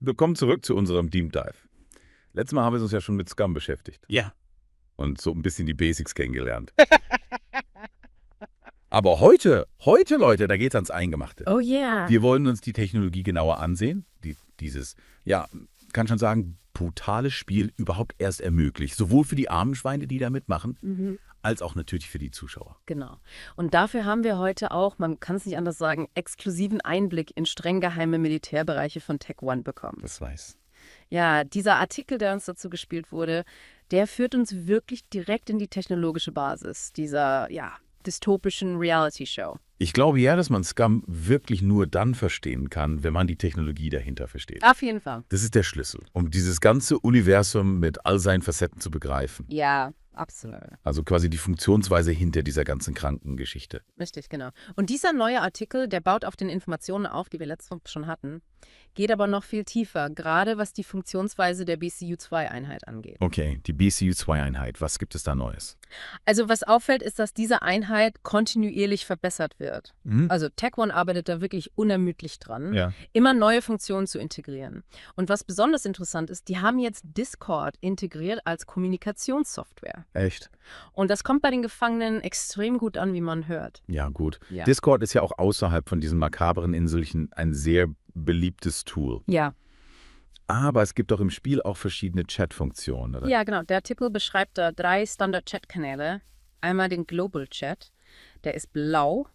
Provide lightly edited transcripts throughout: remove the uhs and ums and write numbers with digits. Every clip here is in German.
Willkommen zurück zu unserem Deep Dive. Letztes Mal haben wir uns ja schon mit Scum beschäftigt. Ja. Und so ein bisschen die Basics kennengelernt. Aber heute, Leute, da geht's ans Eingemachte. Oh yeah. Wir wollen uns die Technologie genauer ansehen, die dieses, ja, kann schon sagen, brutale Spiel überhaupt erst ermöglicht. Sowohl für die armen Schweine, die da mitmachen, als auch natürlich für die Zuschauer. Genau. Und dafür haben wir heute auch, man kann es nicht anders sagen, exklusiven Einblick in streng geheime Militärbereiche von Tech One bekommen. Das weiß. Ja, dieser Artikel, der uns dazu gespielt wurde, der führt uns wirklich direkt in die technologische Basis dieser, dystopischen Reality-Show. Ich glaube ja, dass man Scum wirklich nur dann verstehen kann, wenn man die Technologie dahinter versteht. Auf jeden Fall. Das ist der Schlüssel, um dieses ganze Universum mit all seinen Facetten zu begreifen. Ja, absolut. Also quasi die Funktionsweise hinter dieser ganzen Krankengeschichte. Richtig, genau. Und dieser neue Artikel, der baut auf den Informationen auf, die wir letztes Mal schon hatten, geht aber noch viel tiefer, gerade was die Funktionsweise der BCU-2-Einheit angeht. Okay, die BCU-2-Einheit, was gibt es da Neues? Also was auffällt, ist, dass diese Einheit kontinuierlich verbessert wird. Also Tech One arbeitet da wirklich unermüdlich dran, immer neue Funktionen zu integrieren. Und was besonders interessant ist, die haben jetzt Discord integriert als Kommunikationssoftware. Echt? Und das kommt bei den Gefangenen extrem gut an, wie man hört. Ja, gut. Ja. Discord ist ja auch außerhalb von diesen makabren Inselchen ein sehr beliebtes Tool. Ja. Aber es gibt doch im Spiel auch verschiedene Chat-Funktionen, oder? Ja, genau. Der Artikel beschreibt da 3 Standard-Chat-Kanäle. Einmal den Global Chat, der ist blau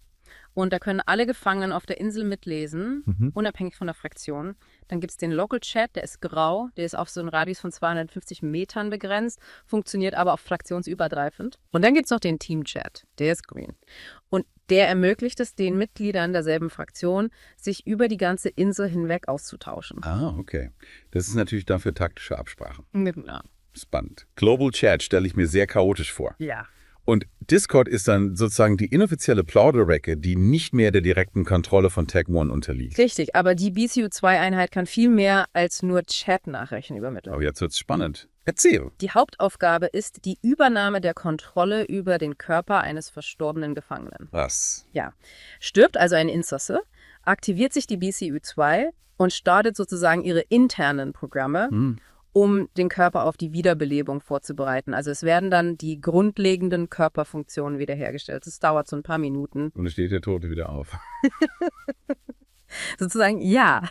und da können alle Gefangenen auf der Insel mitlesen, unabhängig von der Fraktion. Dann gibt es den Local Chat, der ist grau, der ist auf so einen Radius von 250 Metern begrenzt, funktioniert aber auch fraktionsübergreifend. Und dann gibt es noch den Team Chat, der ist grün. Und der ermöglicht es den Mitgliedern derselben Fraktion, sich über die ganze Insel hinweg auszutauschen. Ah, okay. Das ist natürlich dafür taktische Absprachen. Ja. Spannend. Global Chat stelle ich mir sehr chaotisch vor. Ja. Und Discord ist dann sozusagen die inoffizielle Plauderrecke, die nicht mehr der direkten Kontrolle von Tech One unterliegt. Richtig, aber die BCU-2-Einheit kann viel mehr als nur Chat-Nachrichten übermitteln. Aber jetzt wird's spannend. Erzähl. Die Hauptaufgabe ist die Übernahme der Kontrolle über den Körper eines verstorbenen Gefangenen. Was? Ja. Stirbt also ein Insasse, aktiviert sich die BCU-2 und startet sozusagen ihre internen Programme, um den Körper auf die Wiederbelebung vorzubereiten. Also es werden dann die grundlegenden Körperfunktionen wiederhergestellt. Es dauert so ein paar Minuten. Und es steht der Tote wieder auf. Sozusagen, ja.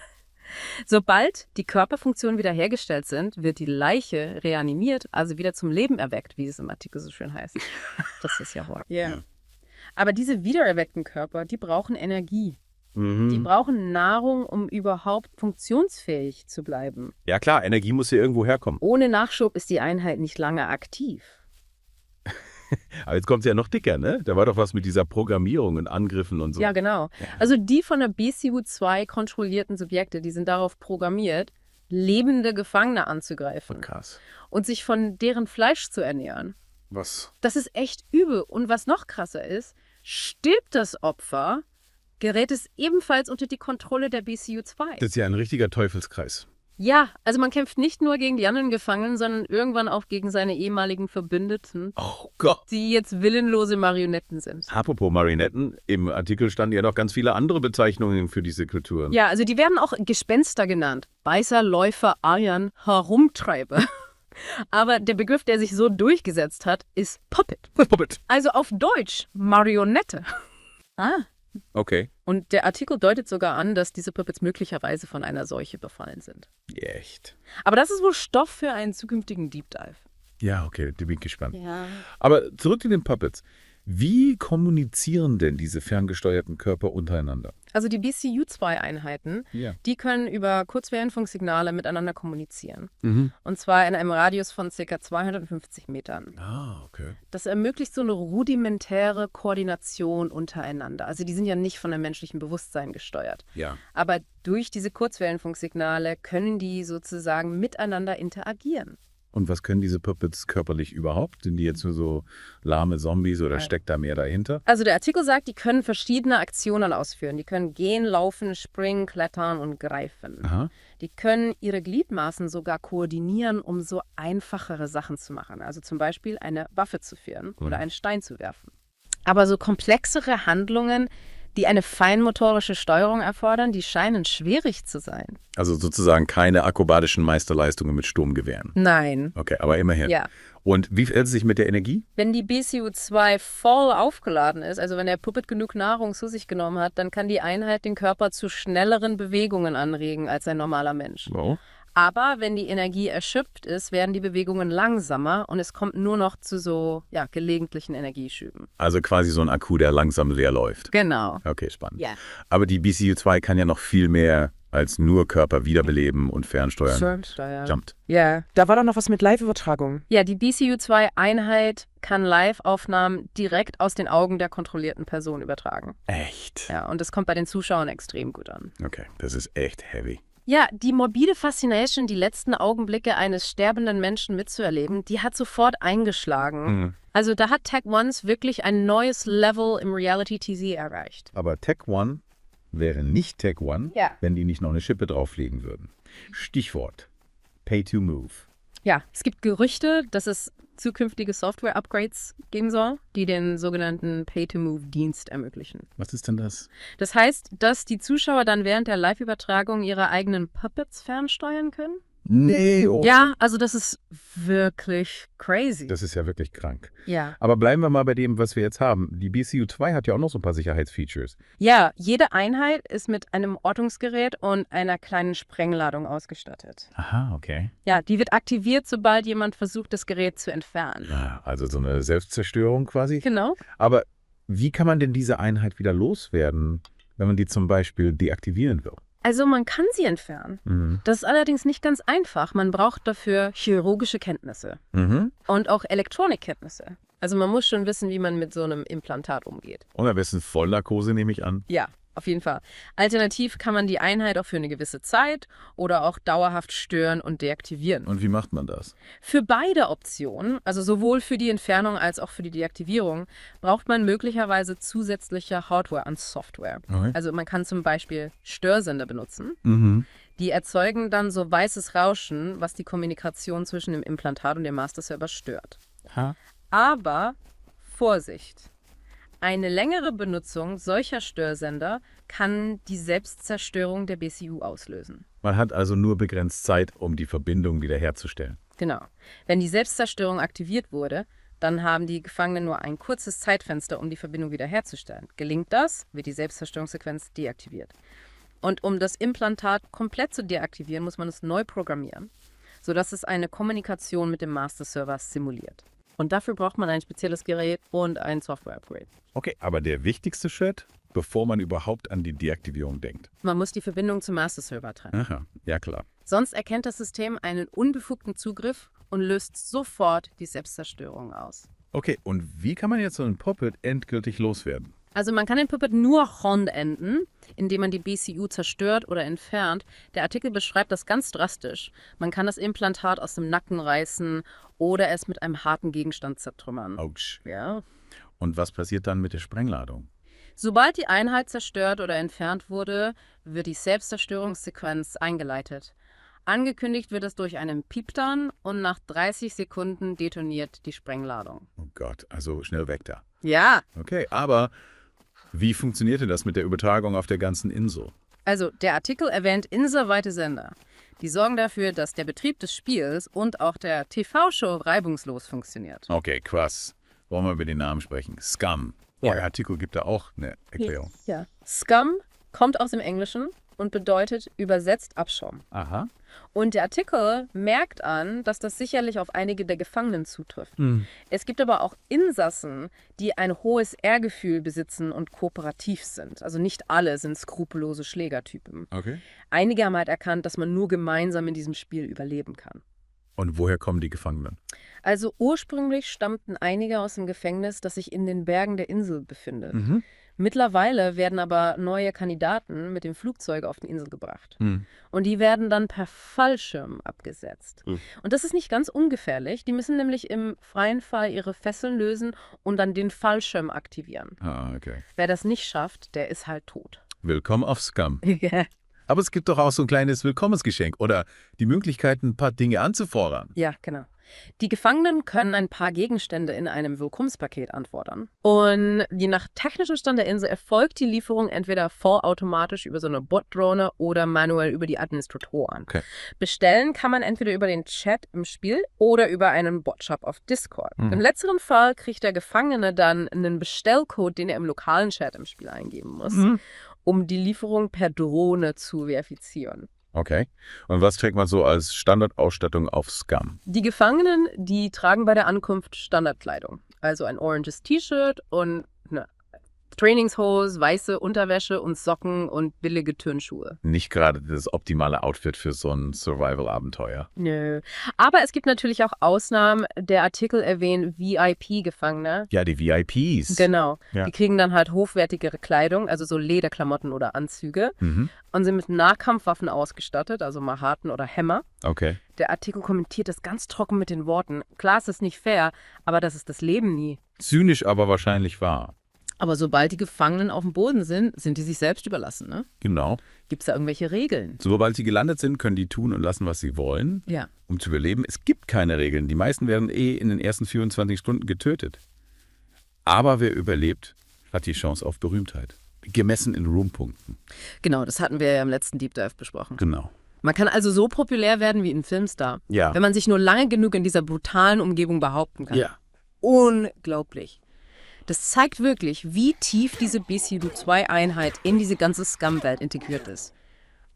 Sobald die Körperfunktionen wiederhergestellt sind, wird die Leiche reanimiert, also wieder zum Leben erweckt, wie es im Artikel so schön heißt. Das ist ja Horror. Yeah. Aber diese wiedererweckten Körper, die brauchen Energie. Die brauchen Nahrung, um überhaupt funktionsfähig zu bleiben. Ja klar, Energie muss hier irgendwo herkommen. Ohne Nachschub ist die Einheit nicht lange aktiv. Aber jetzt kommt es ja noch dicker, ne? Da war doch was mit dieser Programmierung und Angriffen und so. Ja, genau. Also die von der BCU-2 kontrollierten Subjekte, die sind darauf programmiert, lebende Gefangene anzugreifen. Krass. Und sich von deren Fleisch zu ernähren. Was? Das ist echt übel. Und was noch krasser ist, stirbt das Opfer, gerät es ebenfalls unter die Kontrolle der BCU-2. Das ist ja ein richtiger Teufelskreis. Ja, also man kämpft nicht nur gegen die anderen Gefangenen, sondern irgendwann auch gegen seine ehemaligen Verbündeten, Oh Gott. die jetzt willenlose Marionetten sind. Apropos Marionetten, im Artikel standen ja noch ganz viele andere Bezeichnungen für diese Kulturen. Ja, also die werden auch Gespenster genannt. Beißer, Läufer, Eiern, Herumtreiber. Aber der Begriff, der sich so durchgesetzt hat, ist Puppet. Puppet. Also auf Deutsch Marionette. Okay. Und der Artikel deutet sogar an, dass diese Puppets möglicherweise von einer Seuche befallen sind. Echt? Aber das ist wohl Stoff für einen zukünftigen Deep Dive. Ja, okay, da bin ich gespannt. Ja. Aber zurück zu den Puppets. Wie kommunizieren denn diese ferngesteuerten Körper untereinander? Also die BCU-2-Einheiten, die können über Kurzwellenfunksignale miteinander kommunizieren. Und zwar in einem Radius von ca. 250 Metern. Ah, okay. Das ermöglicht so eine rudimentäre Koordination untereinander. Also die sind ja nicht von einem menschlichen Bewusstsein gesteuert. Ja. Aber durch diese Kurzwellenfunksignale können die sozusagen miteinander interagieren. Und was können diese Puppets körperlich überhaupt? Sind die jetzt nur so lahme Zombies oder steckt da mehr dahinter? Also der Artikel sagt, die können verschiedene Aktionen ausführen. Die können gehen, laufen, springen, klettern und greifen. Aha. Die können ihre Gliedmaßen sogar koordinieren, um so einfachere Sachen zu machen. Also zum Beispiel eine Waffe zu führen oder einen Stein zu werfen. Aber so komplexere Handlungen, die eine feinmotorische Steuerung erfordern, die scheinen schwierig zu sein. Also sozusagen keine akrobatischen Meisterleistungen mit Sturmgewehren. Nein. Okay, aber immerhin. Ja. Und wie verhält es sich mit der Energie? Wenn die BCU2 voll aufgeladen ist, also wenn der Puppet genug Nahrung zu sich genommen hat, dann kann die Einheit den Körper zu schnelleren Bewegungen anregen als ein normaler Mensch. Wow. Aber wenn die Energie erschöpft ist, werden die Bewegungen langsamer und es kommt nur noch zu so gelegentlichen Energieschüben. Also quasi so ein Akku, der langsam leer läuft. Genau. Okay, spannend. Ja. Aber die BCU2 kann ja noch viel mehr als nur Körper wiederbeleben und fernsteuern. Fernsteuern. Jumpt. Ja. Da war doch noch was mit Live-Übertragung. Ja, die BCU2-Einheit kann Live-Aufnahmen direkt aus den Augen der kontrollierten Person übertragen. Echt? Ja, und das kommt bei den Zuschauern extrem gut an. Okay, das ist echt heavy. Ja, die morbide Fascination, die letzten Augenblicke eines sterbenden Menschen mitzuerleben, die hat sofort eingeschlagen. Also da hat Tech Ones wirklich ein neues Level im Reality-TV erreicht. Aber Tech One wäre nicht Tech One, Ja. wenn die nicht noch eine Schippe drauflegen würden. Stichwort Pay to Move. Ja, es gibt Gerüchte, dass es zukünftige Software-Upgrades geben soll, die den sogenannten Pay-to-Move-Dienst ermöglichen. Was ist denn das? Das heißt, dass die Zuschauer dann während der Live-Übertragung ihre eigenen Puppets fernsteuern können? Nee, oh. Ja, also das ist wirklich crazy. Das ist ja wirklich krank. Ja. Aber bleiben wir mal bei dem, was wir jetzt haben. Die BCU2 hat ja auch noch so ein paar Sicherheitsfeatures. Ja, jede Einheit ist mit einem Ortungsgerät und einer kleinen Sprengladung ausgestattet. Aha, okay. Ja, die wird aktiviert, sobald jemand versucht, das Gerät zu entfernen. Ja, also so eine Selbstzerstörung quasi. Genau. Aber wie kann man denn diese Einheit wieder loswerden, wenn man die zum Beispiel deaktivieren will? Also man kann sie entfernen. Das ist allerdings nicht ganz einfach. Man braucht dafür chirurgische Kenntnisse und auch Elektronikkenntnisse. Also man muss schon wissen, wie man mit so einem Implantat umgeht. Und am besten Vollnarkose, nehme ich an. Ja, auf jeden Fall. Alternativ kann man die Einheit auch für eine gewisse Zeit oder auch dauerhaft stören und deaktivieren. Und wie macht man das? Für beide Optionen, also sowohl für die Entfernung als auch für die Deaktivierung, braucht man möglicherweise zusätzliche Hardware und Software. Okay. Also man kann zum Beispiel Störsender benutzen. Die erzeugen dann so weißes Rauschen, was die Kommunikation zwischen dem Implantat und dem Master-Server stört. Aber Vorsicht! Eine längere Benutzung solcher Störsender kann die Selbstzerstörung der BCU auslösen. Man hat also nur begrenzt Zeit, um die Verbindung wiederherzustellen. Genau. Wenn die Selbstzerstörung aktiviert wurde, dann haben die Gefangenen nur ein kurzes Zeitfenster, um die Verbindung wiederherzustellen. Gelingt das, wird die Selbstzerstörungssequenz deaktiviert. Und um das Implantat komplett zu deaktivieren, muss man es neu programmieren, sodass es eine Kommunikation mit dem Master-Server simuliert. Und dafür braucht man ein spezielles Gerät und ein Software-Upgrade. Okay, aber der wichtigste Schritt, bevor man überhaupt an die Deaktivierung denkt. Man muss die Verbindung zum Master-Server trennen. Aha, ja klar. Sonst erkennt das System einen unbefugten Zugriff und löst sofort die Selbstzerstörung aus. Okay, und wie kann man jetzt so ein Puppet endgültig loswerden? Also man kann den Puppet nur enden, indem man die BCU zerstört oder entfernt. Der Artikel beschreibt das ganz drastisch. Man kann das Implantat aus dem Nacken reißen oder es mit einem harten Gegenstand zertrümmern. Autsch. Ja. Und was passiert dann mit der Sprengladung? Sobald die Einheit zerstört oder entfernt wurde, wird die Selbstzerstörungssequenz eingeleitet. Angekündigt wird es durch einen Piepton und nach 30 Sekunden detoniert die Sprengladung. Oh Gott, also schnell weg da. Ja, Okay, aber wie funktionierte das mit der Übertragung auf der ganzen Insel? also der Artikel erwähnt inselweite Sender. Die sorgen dafür, dass der Betrieb des Spiels und auch der TV-Show reibungslos funktioniert. Okay, krass. Wollen wir über den Namen sprechen? Scum. Ja. Der Artikel gibt da auch eine Erklärung. Ja. Scum kommt aus dem Englischen und bedeutet übersetzt Abschaum. Aha. Und der Artikel merkt an, dass das sicherlich auf einige der Gefangenen zutrifft. Es gibt aber auch Insassen, die ein hohes Ehrgefühl besitzen und kooperativ sind. Also nicht alle sind skrupellose Schlägertypen. Okay. Einige haben halt erkannt, dass man nur gemeinsam in diesem Spiel überleben kann. Und woher kommen die Gefangenen? Also ursprünglich stammten einige aus dem Gefängnis, das sich in den Bergen der Insel befindet. Mittlerweile werden aber neue Kandidaten mit dem Flugzeug auf die Insel gebracht. Und die werden dann per Fallschirm abgesetzt. Und das ist nicht ganz ungefährlich. Die müssen nämlich im freien Fall ihre Fesseln lösen und dann den Fallschirm aktivieren. Ah, okay. Wer das nicht schafft, der ist halt tot. Willkommen auf Scum. Aber es gibt doch auch so ein kleines Willkommensgeschenk oder die Möglichkeit, ein paar Dinge anzufordern. Ja, genau. Die Gefangenen können ein paar Gegenstände in einem Willkommenspaket anfordern. Und je nach technischem Stand der Insel erfolgt die Lieferung entweder vollautomatisch über so eine Bot-Drohne oder manuell über die Administratoren. Okay. Bestellen kann man entweder über den Chat im Spiel oder über einen Bot-Shop auf Discord. Im letzteren Fall kriegt der Gefangene dann einen Bestellcode, den er im lokalen Chat im Spiel eingeben muss, um die Lieferung per Drohne zu verifizieren. Okay. Und was trägt man so als Standardausstattung auf Scum? Die Gefangenen, die tragen bei der Ankunft Standardkleidung. Also ein oranges T-Shirt und eine Trainingshose, weiße Unterwäsche und Socken und billige Turnschuhe. Nicht gerade das optimale Outfit für so ein Survival-Abenteuer. Nö. Aber es gibt natürlich auch Ausnahmen. Der Artikel erwähnt VIP-Gefangene. Ja, die VIPs. Genau. Ja. Die kriegen dann halt hochwertigere Kleidung, also so Lederklamotten oder Anzüge. Und sind mit Nahkampfwaffen ausgestattet, also Mahaten oder Hämmer. Okay. Der Artikel kommentiert das ganz trocken mit den Worten: Klar, es ist nicht fair, aber das ist das Leben nie. Zynisch, aber wahrscheinlich wahr. Aber sobald die Gefangenen auf dem Boden sind, sind die sich selbst überlassen, ne? Genau. Gibt es da irgendwelche Regeln? Sobald sie gelandet sind, können die tun und lassen, was sie wollen, Ja. um zu überleben. Es gibt keine Regeln. Die meisten werden in den ersten 24 Stunden getötet. Aber wer überlebt, hat die Chance auf Berühmtheit. Gemessen in Roompunkten. Genau, das hatten wir ja im letzten Deep Dive besprochen. Genau. Man kann also so populär werden wie ein Filmstar, Ja. wenn man sich nur lange genug in dieser brutalen Umgebung behaupten kann. Ja. Unglaublich. Das zeigt wirklich, wie tief diese BCU-2-Einheit in diese ganze Scum-Welt integriert ist.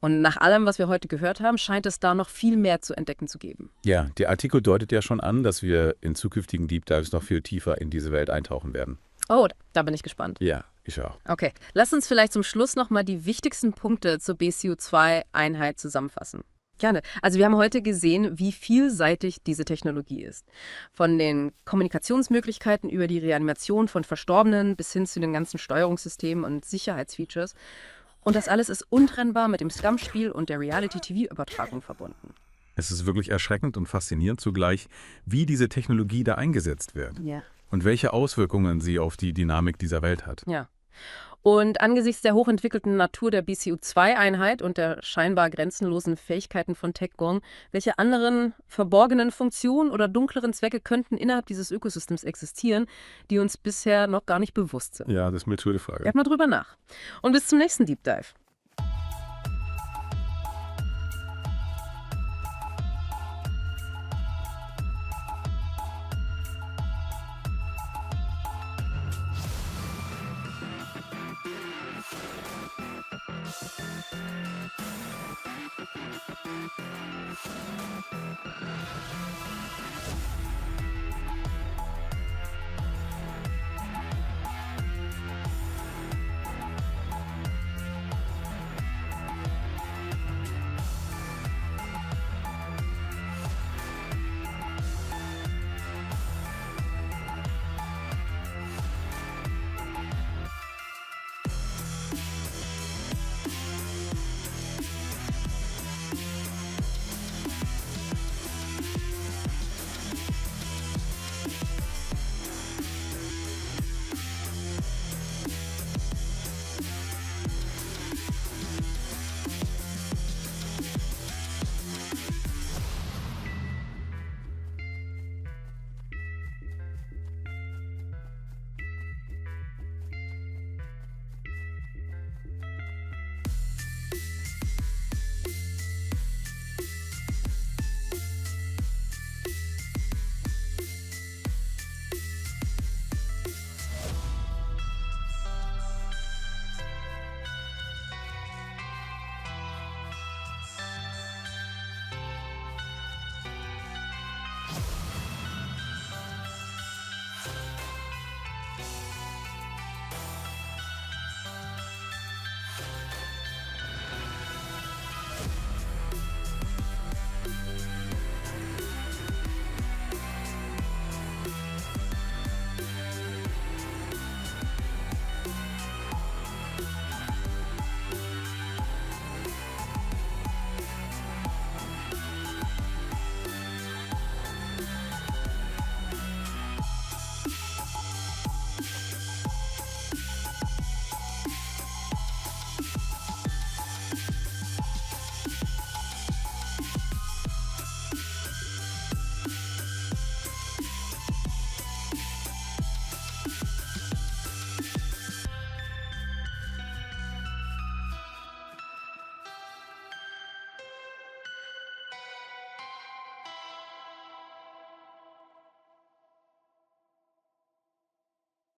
Und nach allem, was wir heute gehört haben, scheint es da noch viel mehr zu entdecken zu geben. Ja, der Artikel deutet ja schon an, dass wir in zukünftigen Deep Dives noch viel tiefer in diese Welt eintauchen werden. Oh, da bin ich gespannt. Ja, ich auch. Okay, lass uns vielleicht zum Schluss nochmal die wichtigsten Punkte zur BCU-2-Einheit zusammenfassen. Gerne. Also wir haben heute gesehen, wie vielseitig diese Technologie ist. Von den Kommunikationsmöglichkeiten über die Reanimation von Verstorbenen bis hin zu den ganzen Steuerungssystemen und Sicherheitsfeatures. Und das alles ist untrennbar mit dem Scum-Spiel und der Reality-TV-Übertragung verbunden. Es ist wirklich erschreckend und faszinierend zugleich, wie diese Technologie da eingesetzt wird. Ja. Und welche Auswirkungen sie auf die Dynamik dieser Welt hat. Ja. Und angesichts der hochentwickelten Natur der BCU-2-Einheit und der scheinbar grenzenlosen Fähigkeiten von TechGong, welche anderen verborgenen Funktionen oder dunkleren Zwecke könnten innerhalb dieses Ökosystems existieren, die uns bisher noch gar nicht bewusst sind? Ja, das ist eine gute Frage. Denkt mal drüber nach. Und bis zum nächsten Deep Dive.